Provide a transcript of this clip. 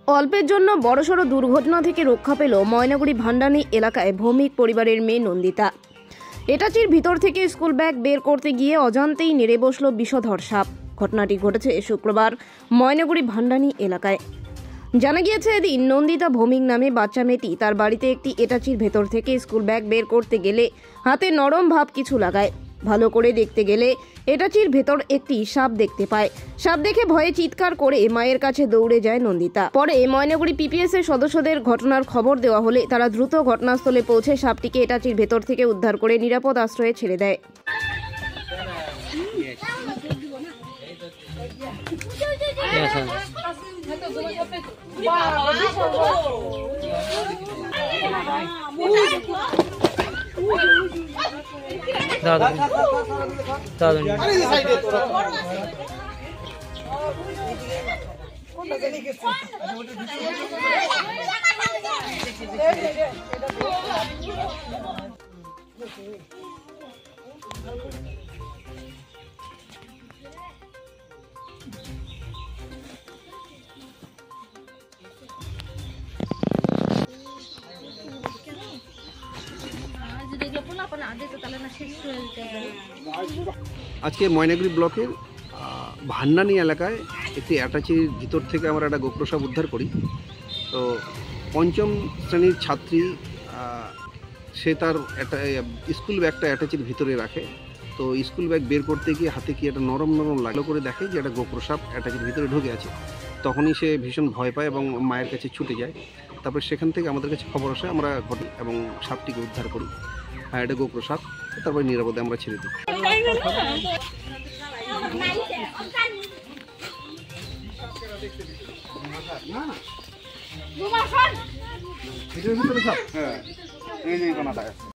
অল্পের জন্য বড়সড় দুর্ঘটনা থেকে রক্ষা পেল ময়নাগুড়ি ভান্ডানী এলাকায় ভৌমিক পরিবারের মেয়ে নন্দিতা। এটাচির ভিতর থেকে স্কুল ব্যাগ বের করতে গিয়ে অজান্তেই নেড়ে বসল বিষধর সাপ। ঘটনাটি ঘটেছে শুক্রবার ময়নাগুড়ি ভান্ডানী এলাকায়। জানা গিয়েছে, এদিন নন্দিতা ভৌমিক নামে বাচ্চা মেয়েটি তার বাড়িতে একটি এটাচির ভেতর থেকে স্কুল ব্যাগ বের করতে গেলে হাতে নরম ভাব কিছু লাগায়। ভালো করে দেখতে গেলে এটাচির ভেতর একটি সাপ দেখতে পায়। সাপ দেখে ভয়ে চিৎকার করে মায়ের কাছে দৌড়ে যায় নন্দিতা। পরে ময়নাগুড়ি পিপিএস এর সদস্যদের ঘটনার খবর দেওয়া হলে তারা দ্রুত ঘটনাস্থলে পৌঁছে সাপটিকে এটাচির ভেতর থেকে উদ্ধার করে নিরাপদ আশ্রয়ে ছেড়ে দেয়। আজকে ময়নাগুড়ি ব্লকের ভান্ডানী এলাকায় একটি অ্যাটাচির ভিতর থেকে আমরা একটা গোপ্রসাব উদ্ধার করি। তো পঞ্চম শ্রেণীর ছাত্রী, সে তার স্কুল ব্যাগটা অ্যাটাচির ভিতরে রাখে। তো স্কুল ব্যাগ বের করতে গিয়ে হাতে কি একটা নরম লাগলো করে দেখে যে একটা গোপ্রসাব অ্যাটাচির ভিতরে ঢুকে আছে। তখনই সে ভীষণ ভয় পায় এবং মায়ের কাছে ছুটে যায়। তারপর সেখান থেকে আমাদের কাছে খবর আসে, আমরা ঘটি এবং সাপটিকে উদ্ধার করি। হ্যাঁ, এটা গোপ্রসাব। তারপরে নিরাপদে আমরা ছেড়ে দিই।